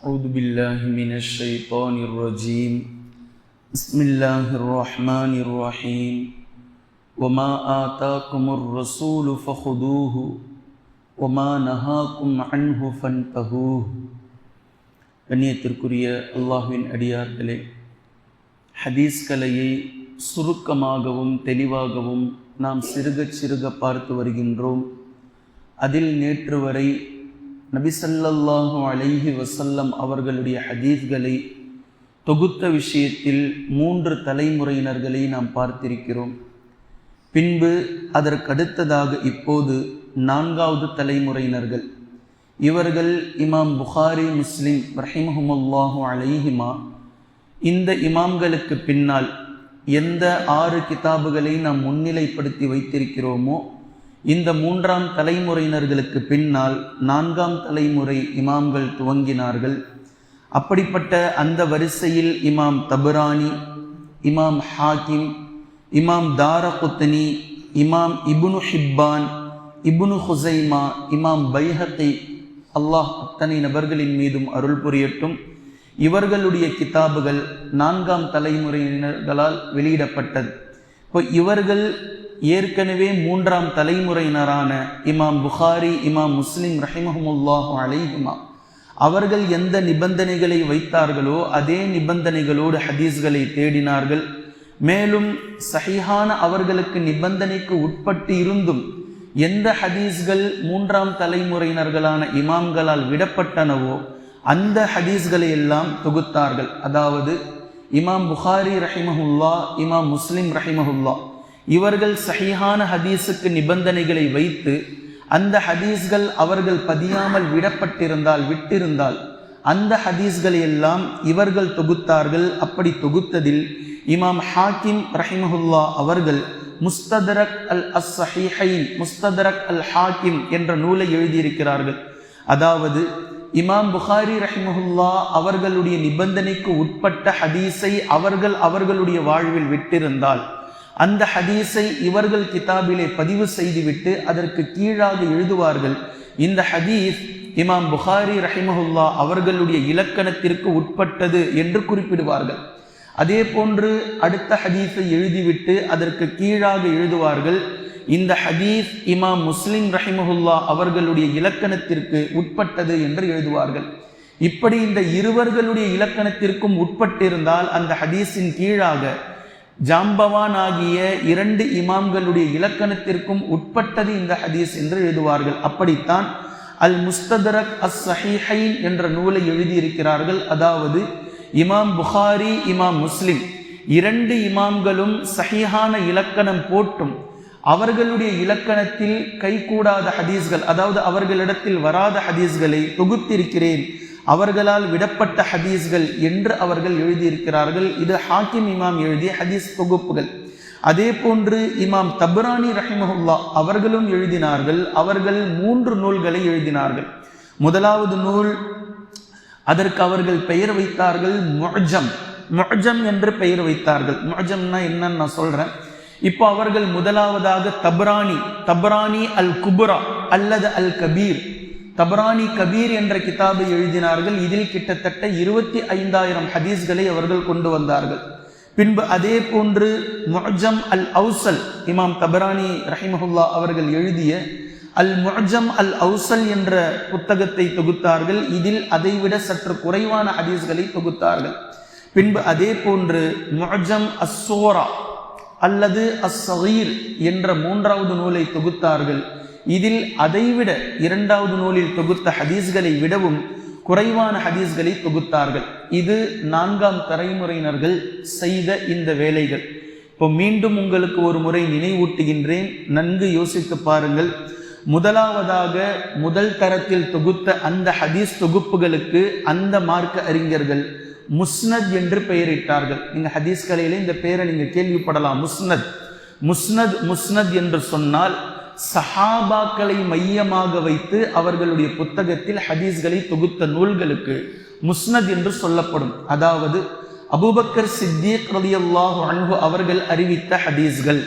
أعوذ بالله من الشيطان الرجيم بسم الله الرحمن الرحيم وما آتاكم الرسول فخذوه وما نهاكم عنه فانتهوه. கண்ணியத்திற்குரிய அல்லாஹ்வின் அடியார்களே, ஹதீஸ் கலையை சுருக்கமாகவும் தெளிவாகவும் நாம் சிறுக சிறுக பார்த்து வருகின்றோம். அதில் நேற்று வரை நபி ஸல்லல்லாஹு அலைஹி வஸல்லம் அவர்களுடைய ஹதீஸ்களை தொகுத்த விஷயத்தில் 3 தலைமுறையினர்களை நாம் பார்த்திருக்கிறோம். பின்பு அதற்கடுத்ததாக இப்போது 4வது தலைமுறையினர்கள். இவர்கள் இமாம் புகாரி, முஸ்லிம் ரஹிமஹுமுல்லாஹு அலைஹிமா. இந்த இமாம்களுக்கு பின்னால் எந்த 6 கிதாபுகளை நாம் முன்னிலைப்படுத்தி வைத்திருக்கிறோமோ, இந்த 3ஆம் தலைமுறையினர்களுக்கு பின்னால் 4ஆம் தலைமுறை இமாம்கள் துவங்கினார்கள். அப்படிப்பட்ட அந்த வரிசையில் இமாம் தபரானி, இமாம் ஹாக்கிம், இமாம் தாரகுத்னி, இமாம் இப்னு ஹிப்பான், இப்னு ஹுசைமா, இமாம் பைஹகி, அல்லாஹ் அத்தனை நபர்களின் மீதும் அருள் புரியட்டும், இவர்களுடைய கிதாபுகள் 4ஆம் தலைமுறையினர்களால் வெளியிடப்பட்டது. இப்போ இவர்கள் ஏற்கனவே 3ஆம் தலைமுறையினரான இமாம் புகாரி, இமாம் முஸ்லிம் ரஹிமஹுமுல்லாஹு அலைஹிமா அவர்கள் எந்த நிபந்தனைகளை வைத்தார்களோ அதே நிபந்தனைகளோடு ஹதீஸ்களை தேடினார்கள். மேலும் சஹீஹான அவர்களுக்கு நிபந்தனைக்கு உட்பட்டு இருந்தும் எந்த ஹதீஸ்கள் 3ஆம் தலைமுறையினர்களான இமாம்களால் விடப்பட்டனவோ அந்த ஹதீஸ்களை எல்லாம் தொகுத்தார்கள். அதாவது இமாம் புகாரி ரஹிமஹுல்லா, இமாம் முஸ்லிம் ரஹிமஹுல்லா இவர்கள் சஹீஹான ஹதீஸுக்கு நிபந்தனைகளை வைத்து அந்த ஹதீஸ்கள் அவர்கள் பதியாமல் விட்டிருந்தால் அந்த ஹதீஸ்களை எல்லாம் இவர்கள் தொகுத்தார்கள். அப்படி தொகுத்ததில் இமாம் ஹாக்கிம் ரஹிமஹுல்லா அவர்கள் முஸ்ததரக் அஸ்-ஸஹீஹைன், முஸ்ததரக் அல் ஹாக்கிம் என்ற நூலை எழுதியிருக்கிறார்கள். அதாவது இமாம் புகாரி ரஹிமஹுல்லா அவர்களுடைய நிபந்தனைக்கு உட்பட்ட ஹதீஸை அவர்களுடைய வாழ்வில் விட்டிருந்தால் அந்த ஹதீஸை இவர்கள் கிதாபிலே பதிவு செய்துவிட்டு அதற்கு கீழாக எழுதுவார்கள், இந்த ஹதீஸ் இமாம் புகாரி ரஹிமஹுல்லா அவர்களுடைய இலக்கணத்திற்கு உட்பட்டது என்று குறிப்பிடுவார்கள். அதே போன்று அடுத்த ஹதீஸை எழுதிவிட்டு அதற்கு கீழாக எழுதுவார்கள், இந்த ஹதீஸ் இமாம் முஸ்லிம் ரஹிமஹுல்லா அவர்களுடைய இலக்கணத்திற்கு உட்பட்டது என்று எழுதுவார்கள். இப்படி இந்த இருவர்களுடைய இலக்கணத்திற்கும் உட்பட்டிருந்தால் அந்த ஹதீஸின் கீழாக ஜாம்பவான் ஆகிய 2 இமாம்களுடைய இலக்கணத்திற்கும் உட்பட்டது இந்த ஹதீஸ் என்று எழுதுவார்கள். அப்படித்தான் அல் முஸ்ததரக் அஸ்-ஸஹீஹைன் என்ற நூலை எழுதியிருக்கிறார்கள். அதாவது இமாம் புகாரி, இமாம் முஸ்லிம் 2 இமாம்களும் சஹீஹான இலக்கணம் போட்டும் அவர்களுடைய இலக்கணத்தில் கைகூடாத ஹதீஸ்கள், அதாவது அவர்களிடத்தில் வராத ஹதீஸ்களை தொகுத்திருக்கிறேன், அவர்களால் விடப்பட்ட ஹதீஸ்கள் என்று அவர்கள் எழுதியிருக்கிறார்கள். இது ஹாக்கிம் இமாம் எழுதிய ஹதீஸ் தொகுப்புகள். அதே போன்று இமாம் தபரானி ரஹிமஹுல்லா அவர்களும் எழுதினார்கள். அவர்கள் 3 நூல்களை எழுதினார்கள். முதலாவது நூல், அதற்கு அவர்கள் பெயர் வைத்தார்கள் முஅஜம் என்று பெயர் வைத்தார்கள். முஅஜம்னா என்னன்னு நான் சொல்றேன். இப்போ அவர்கள் முதலாவதாக தபரானி அல் குப்ரா அல்லது அல் கபீர், தபரானி கபீர் என்ற கிதாபை எழுதினார்கள். இதில் கிட்டத்தட்ட 25,000 ஹதீஸ்களை அவர்கள் கொண்டு வந்தார்கள். பின்பு அதே போன்று முஅஜம் அல் அவுசல், இமாம் தபரானி ரஹிமஹுல்லா அவர்கள் எழுதிய அல் முஅஜம் அல் அவுசல் என்ற புத்தகத்தை தொகுத்தார்கள். இதில் அதைவிட சற்று குறைவான ஹதீஸ்களை தொகுத்தார்கள். பின்பு அதே போன்று முஅஜம் அஸ்-ஸூரா அல்லது அஸ்-ஸகீர் என்ற 3வது நூலை தொகுத்தார்கள். இதில் அதைவிட 2வது நூலில் தொகுத்த ஹதீஸ்களை விடவும் குறைவான ஹதீஸ்களை தொகுத்தார்கள். இது 4ஆம் தலைமுறையினர்கள் செய்த இந்த வேலைகள். இப்போ மீண்டும் உங்களுக்கு ஒரு முறை நினைவூட்டுகின்றேன், நன்கு யோசித்து பாருங்கள். முதலாவதாக முதல் தரத்தில் தொகுத்த அந்த ஹதீஸ் தொகுப்புகளுக்கு அந்த மார்க்க அறிஞர்கள் முஸ்னத் என்று பெயரிட்டார்கள். நீங்க ஹதீஸ் கலையில இந்த பெயரை நீங்க கேள்விப்படலாம், முஸ்னத் என்று சொன்னால் சஹாபாக்களை மையமாக வைத்து அவர்களுடைய புத்தகத்தில் ஹதீஸ்களை தொகுத்த நூல்களுக்கு முஸ்னத் என்று சொல்லப்படும். அதாவது அபூபக்கர் சித்தீக் ரலியல்லாஹு அன்ஹு அவர்கள் அறிவித்த ஹதீஸ்கள்.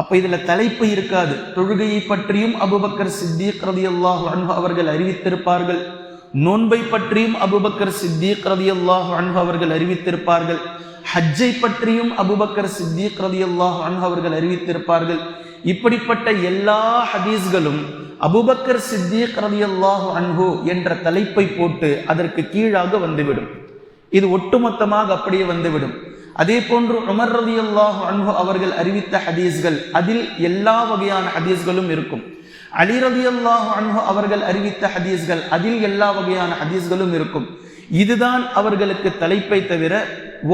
அப்ப இதுல தலைப்பு இருக்காது. தொழுகையை பற்றியும் அபூபக்கர் சித்தீக் ரலியல்லாஹு அன்ஹு அவர்கள் அறிவித்திருப்பார்கள், நோன்பை பற்றியும் அபூபக்கர் சித்திக் ரலியல்லாஹு அன்ஹு அவர்கள் அறிவித்திருப்பார்கள். ஹஜ்ஜை பற்றியும் அபூபக்கர் சித்திக் ரலியல்லாஹு அன்ஹு அவர்கள் அறிவித்திருப்பார்கள். இப்படிப்பட்ட எல்லா ஹதீஸ்களும் அபூபக்கர் சித்திக் ரலியல்லாஹு அன்ஹு என்ற தலைப்பை போட்டு அதற்கு கீழாக வந்துவிடும். இது ஒட்டுமொத்தமாக அப்படியே வந்துவிடும். அதே போன்று உமர் ரலியல்லாஹு அன்ஹு அவர்கள் அறிவித்த ஹதீஸ்கள், அதில் எல்லா வகையான ஹதீஸ்களும் இருக்கும். அலி ரலியல்லாஹு அன்ஹு அவர்கள் அறிவித்த ஹதீஸ்கள், அதில் எல்லா வகையான ஹதீஸ்களும் இருக்கும். இதுதான் அவர்களுக்கு தலைப்பை தவிர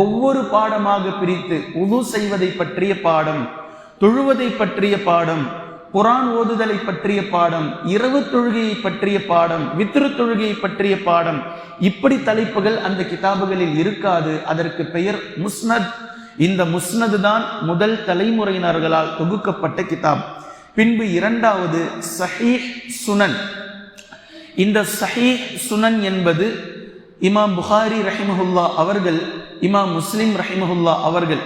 ஒவ்வொரு பாடமாக பிரித்து உது செய்வதை பற்றிய பாடம், தொழுவதை பற்றிய பாடம், குர்ஆன் ஓதுதலை பற்றிய பாடம், இரவு தொழுகையை பற்றிய பாடம், வித்ரு தொழுகையை பற்றிய பாடம், இப்படி தலைப்புகள் அந்த கிதாபுகளில் இருக்காது. அதற்கு பெயர் முஸ்னத். இந்த முஸ்னது தான் முதல் தலைமுறையினர்களால் தொகுக்கப்பட்ட கிதாப். பின்பு இரண்டாவது சஹீஹ் சுனன். இந்த சஹீஹ் சுனன் என்பது இமாம் புகாரி ரஹிமஹுல்லா அவர்கள், இமாம் முஸ்லிம் ரஹிமஹுல்லா அவர்கள்,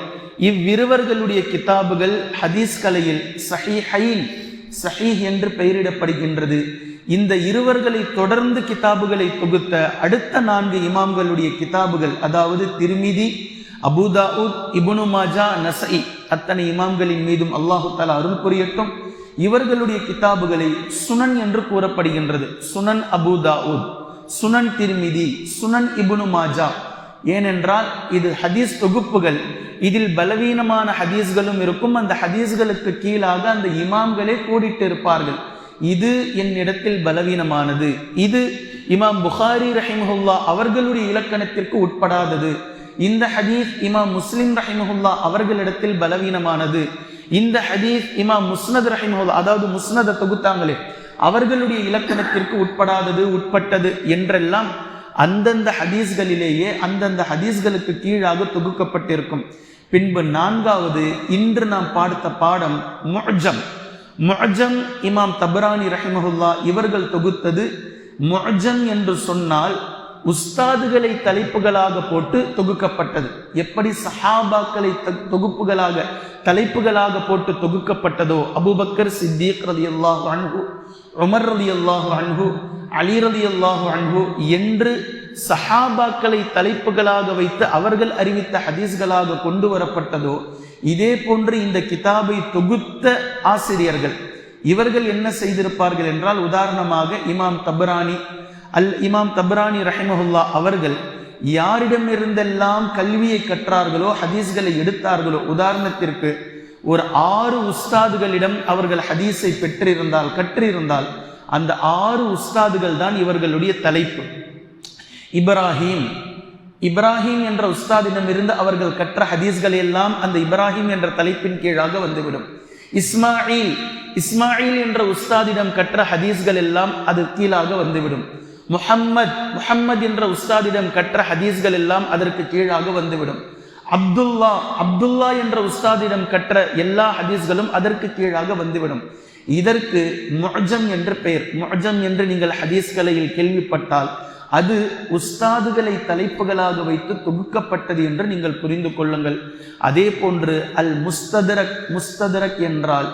இவ்விருவர்களுடைய கிதாபுகள் ஹதீஸ் கலையில் சஹீஹைன், சஹீஹ் என்று பெயரிடப்படுகின்றது. இந்த இருவர்களை தொடர்ந்து கிதாபுகளை தொகுத்த அடுத்த 4 இமாம்களுடைய கிதாபுகள், அதாவது திர்மிதி, அபூ தாவூத், இப்னு மாஜா, நஸஈ, அத்தனை இமாம்களின் மீதும் அல்லாஹு தஆலா அருள் புரியட்டும், இவர்களுடைய கிதாபுகளை சுனன் என்று கூறப்படுகின்றது. சுனன் அபூ தாவூத், சுனன் திர்மிதி, சுனன் இப்னு மாஜா. ஏனென்றால் இது ஹதீஸ் தொகுப்புகள். இதில் பலவீனமான ஹதீஸ்களும் இருக்கும். அந்த ஹதீஸ்களுக்கு கீழாக அந்த இமாம்களே கோடிட்டு இருப்பார்கள், இது என்னிடத்தில் பலவீனமானது, இது இமாம் புகாரி ரஹிமஹுல்லா அவர்களுடைய இலக்கணத்திற்கு உட்படாதது, இந்த ஹதீஸ் இமாம் முஸ்லிம் ரஹிமஹுல்லா அவர்களிடத்தில் பலவீனமானது, இந்த ஹதீஸ் இமாம் முஸ்னத் ரஹிமஹுல்லா, அதாவது முஸ்னதை தொகுத்தாங்களே, அவர்களுடைய இலக்கணத்திற்கு உட்படாதது, உட்பட்டது என்றெல்லாம் அந்தந்த ஹதீஸ்களிலேயே அந்தந்த ஹதீஸ்களுக்கு கீழாக தொகுக்கப்பட்டிருக்கும். பின்பு 4வது இன்று நாம் பார்த்த பாடம் முஅஜம். முஅஜம் இமாம் தபரானி ரஹிமஹுல்லா இவர்கள் தொகுத்தது. முஅஜம் என்று சொன்னால் உஸ்தாதுகளை தலைப்புகளாக போட்டு தொகுக்கப்பட்டது. எப்படி சஹாபாக்களை தொகுப்புகளாக தலைப்புகளாக போட்டு தொகுக்கப்பட்டதோ, அபூபக்கர் சித்திக் ரலியல்லாஹு அன்ஹு, உமர் ரலியல்லாஹு அன்ஹு, அலி ரலியல்லாஹு அன்ஹு என்று சஹாபாக்களை தலைப்புகளாக வைத்து அவர்கள் அறிவித்த ஹதீஸ்களாக கொண்டு வரப்பட்டதோ, இதே போன்று இந்த கிதாபை தொகுத்த ஆசிரியர்கள் இவர்கள் என்ன செய்திருப்பார்கள் என்றால், உதாரணமாக இமாம் தபரானி ரஹிமஹுல்லா அவர்கள் யாரிடமிருந்தெல்லாம் கல்வியை கற்றார்களோ, ஹதீஸ்களை எடுத்தார்களோ, உதாரணத்திற்கு ஒரு 6 உஸ்தாதுகளிடம் அவர்கள் ஹதீஸை கற்றிருந்தால் அந்த 6 உஸ்தாதுகள் தான் இவர்களுடைய தலைப்பு. இப்ராஹிம் என்ற உஸ்தாதிடம் இருந்து அவர்கள் கற்ற ஹதீஸ்கள் எல்லாம் அந்த இப்ராஹிம் என்ற தலைப்பின் கீழாக வந்துவிடும். இஸ்மாயில் என்ற உஸ்தாதிடம் கற்ற ஹதீஸ்கள் எல்லாம் அது கீழாக வந்துவிடும். முஹம்மத் என்ற உஸ்தாதிடம் கற்ற ஹதீஸ்கள் எல்லாம் அதற்கு கீழாக வந்துவிடும். அப்துல்லா என்ற உஸ்தாதிடம் கற்ற எல்லா ஹதீஸ்களும் அதற்கு கீழாக வந்துவிடும். இதற்கு முஅஜம் என்று பெயர். முஅஜம் என்று நீங்கள் ஹதீஸ் கலையில் கேள்விப்பட்டால் அது உஸ்தாதுகளை தலைப்புகளாக வைத்து தொகுக்கப்பட்டது என்று நீங்கள் புரிந்து கொள்ளுங்கள். அதே போன்று அல் முஸ்ததரக் என்றால்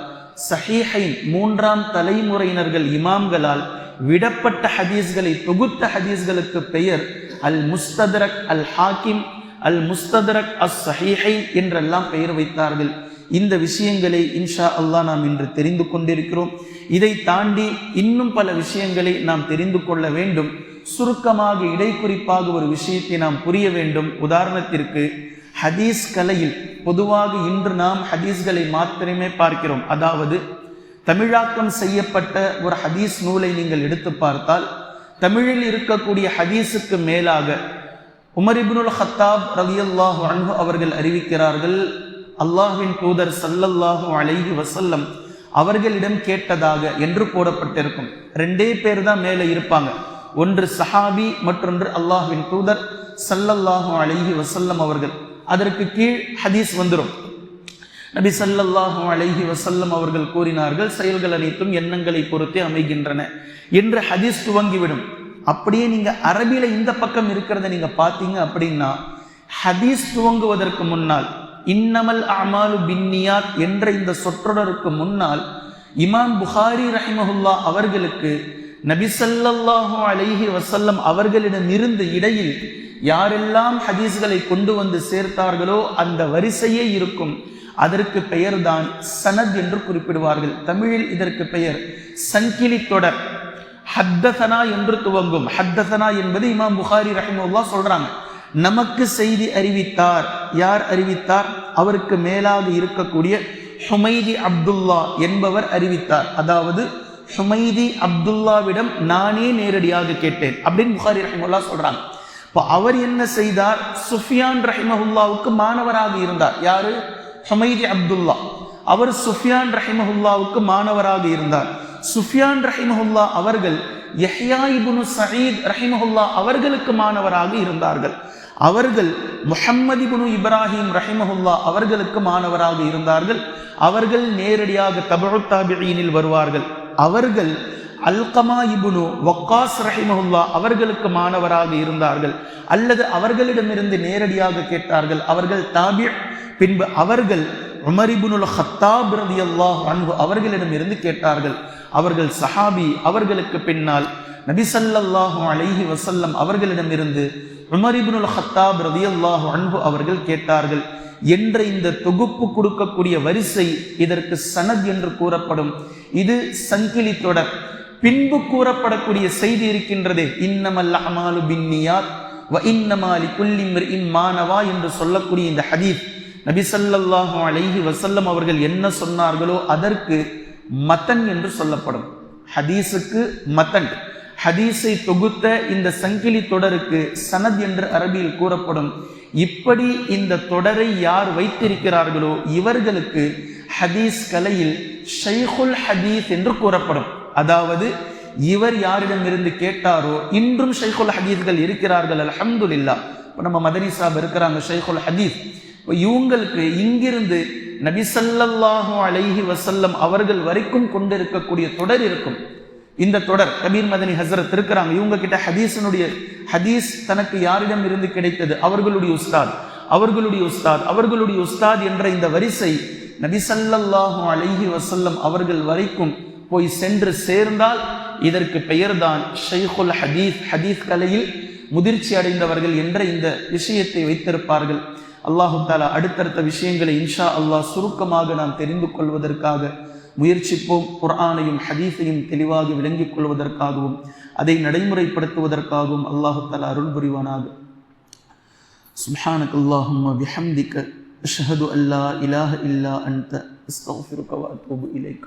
சஹீஹைன் 3ஆம் தலைமுறையினர்கள் இமாம்களால் விடப்பட்ட ஹதீஸ்களை தொகுத்த ஹதீஸ்களுக்கு பெயர் அல் முஸ்ததரக், அல் ஹாக்கிம், அல் முஸ்ததரக், அஸ் சஹீஹைன் என்றெல்லாம் பெயர் வைத்தார்கள். இந்த விஷயங்களை இன்ஷா அல்லாஹ் நாம் இன்று தெரிந்து கொண்டிருக்கிறோம். இதை தாண்டி இன்னும் பல விஷயங்களை நாம் தெரிந்து கொள்ள வேண்டும். சுருக்கமாக இடைக்குறிப்பாக ஒரு விஷயத்தை நாம் புரிய வேண்டும். உதாரணத்திற்கு ஹதீஸ் கலையில் பொதுவாக இன்று நாம் ஹதீஸ்களை மாத்திரமே பார்க்கிறோம். அதாவது தமிழாக்கம் செய்யப்பட்ட ஒரு ஹதீஸ் நூலை நீங்கள் எடுத்து பார்த்தால் தமிழில் இருக்கக்கூடிய ஹதீஸுக்கு மேலாக உமர் இப்னுல் ஹத்தாப் ரலியல்லாஹு அன்ஹு அவர்கள் அறிவிக்கிறார்கள், அல்லாஹ்வின் தூதர் ஸல்லல்லாஹு அலைஹி வஸல்லம் அவர்களிடம் கேட்டதாக என்று போடப்பட்டிருக்கும். 2 பேர் தான் மேலே இருப்பாங்க. ஒன்று சஹாபி, மற்றொன்று அல்லாஹ்வின் தூதர் ஸல்லல்லாஹு அலைஹி வஸல்லம் அவர்கள். அதற்கு கீழ் ஹதீஸ் வந்துடும். நபி ஸல்லல்லாஹு அலைஹி வஸல்லம் அவர்கள் கூறினார்கள், செயல்கள் அனைத்தும் எண்ணங்களை பொறுத்தே அமைகின்றன என்று ஹதீஸ் துவங்கிவிடும். அப்படியே நீங்க அரபியில இந்த பக்கம் இருக்கிறத நீங்க பார்த்தீங்க அப்படின்னா, ஹதீஸ் துவங்குவதற்கு முன்னால் இன்னமல் அமாலு பின்னியாத் என்ற இந்த சொற்றொடருக்கு முன்னால் இமாம் புகாரி ரஹிமஹுல்லா அவர்களுக்கு நபி ஸல்லல்லாஹு அலைஹி வஸல்லம் அவர்களிடமிருந்து இடையில் யாரெல்லாம் ஹதீஸ்களை கொண்டு வந்து சேர்த்தார்களோ அந்த வரிசையே இருக்கும். அதற்கு பெயர்தான் சனத் என்று குறிப்பிடுவார்கள். தமிழில் இதற்கு பெயர் சங்கிலி தொடர். ஹத்தசனா என்று துவங்கும். ஹத்தசனா என்பது இமாம் புகாரி ரஹிமஹுல்லாஹ் சொல்றாங்க. நமக்கு செய்தி அறிவித்தார். யார் அறிவித்தார்? அவருக்கு மேலாக இருக்கக்கூடிய ஹுமைதி அப்துல்லா என்பவர் அறிவித்தார். அதாவது ஹுமைதி அப்துல்லாவிடம் நானே நேரடியாக கேட்டேன் அப்படின்னு புகாரி ரஹிமஹுல்லாஹ் சொல்றாங்க. இப்போ அவர் என்ன செய்தார்? சுஃபியான் ரஹிமஹுல்லாவுக்கு மாணவராக இருந்தார். யாரு? ஹுமைதி அப்துல்லா. அவர் சுஃபியான் ரஹிமஹுல்லாவுக்கு மாணவராக இருந்தார். சுஃபியான் ரஹிமஹுல்லா அவர்கள் யஹ்யா இப்னு சயீத் ரஹிமஹுல்லா அவர்களுக்கு மாணவராக இருந்தார்கள். அவர்கள் முஹம்மது இப்னு இப்ராஹிம் ரஹிமஹுல்லா அவர்களுக்கு மாணவராக இருந்தார்கள். அவர்கள் நேரடியாக தபஉ தாபிஈனில் வருவார்கள். அவர்கள் அல்கமா இப்னு வக்காஸ் ரஹிமஹுல்லா அவர்களுக்கு மாணவராக இருந்தார்கள். அல்லது அவர்களிடமிருந்து நேரடியாக கேட்டார்கள். அவர்கள் தாபி. பின்பு அவர்கள் உமர் இப்னுல் ஹத்தாப் ரலியல்லாஹு அன்ஹு அவர்களிடமிருந்து கேட்டார்கள். அவர்கள் சஹாபி. அவர்களுக்கு பின்னால் நபி ஸல்லல்லாஹு அலைஹி வஸல்லம் அவர்களிடமிருந்து உமர் இப்னுல் ஹத்தாப் ரலியல்லாஹு அன்ஹு அவர்கள் கேட்டார்கள் என்ற இந்த தொகுப்பு கொடுக்கக்கூடிய வரிசை இதற்கு சனத் என்று கூறப்படும். இது சங்கிலி தொடர். பின்பு கூறப்படக்கூடிய செய்தி இருக்கின்றதே, இன்னமல் அமாலு பின்னியாத் வ இன்னமா லிகுல்லி இம்ரிஇன் மா நவா என்று சொல்லக்கூடிய இந்த ஹதீஸ், நபி ஸல்லல்லாஹு அலைஹி வஸல்லம் அவர்கள் என்ன சொன்னார்களோ அதற்கு மத்தன் என்று சொல்லப்படும். ஹதீஸுக்கு மத்தன். ஹதீஸை தொகுத்த இந்த சங்கிலி தொடருக்கு சனத் என்று அரபியில் கூறப்படும். இப்படி இந்த தொடரை யார் வைத்திருக்கிறார்களோ இவர்களுக்கு ஹதீஸ் கலையில் ஷைகுல் ஹதீஸ் என்று கூறப்படும். அதாவது இவர் யாரிடமிருந்து கேட்டாரோ, இன்றும் ஷைகுல் ஹதீஸ்கள் இருக்கிறார்கள் அல்ஹம்துலில்லாஹ். இப்போ நம்ம மதனி சாப் இருக்கிறாங்க ஷைகுல் ஹதீஸ். இவங்களுக்கு இங்கிருந்து நபி ஸல்லல்லாஹு அலைஹி வஸல்லம் அவர்கள் வரைக்கும் கொண்டிருக்கக்கூடிய தொடர் இருக்கும். இந்த தொடர் கபீர் மதனி ஹஸ்ரத் இருக்கிறாங்க. இவங்க கிட்ட ஹதீஸ் தனக்கு யாரிடம் இருந்து கிடைத்தது? அவர்களுடைய உஸ்தாத், அவர்களுடைய உஸ்தாத், அவர்களுடைய உஸ்தாத் என்ற இந்த வரிசை நபி ஸல்லல்லாஹு அலைஹி வஸல்லம் அவர்கள் வரைக்கும் போய் சென்று சேர்ந்தால் இதற்கு பெயர்தான் ஷைகுல் ஹதீஸ். ஹதீஸ் கலையில் முதிர்ச்சி அடைந்தவர்கள் என்ற இந்த விஷயத்தை வைத்திருப்பார்கள். அல்லாஹு தாலா அடுத்தடுத்த விஷயங்களை இன்ஷா அல்லாஹ் சுருக்கமாக நாம் தெரிந்து கொள்வதற்காக முயற்சிப்போம். குர்ஆனையும் ஹதீஸையும் தெளிவாக விளங்கிக் கொள்வதற்காகவும் அதை நடைமுறைப்படுத்துவதற்காகவும் அல்லாஹு தாலா அருள் புரிவானாக. சுப்ஹானக அல்லாஹும்ம பிஹம்திக அஷ்ஹது அல்லா இலாஹ இல்லா அன்த அஸ்தக்ஃபிருக வ அத்தூபு இலைக்.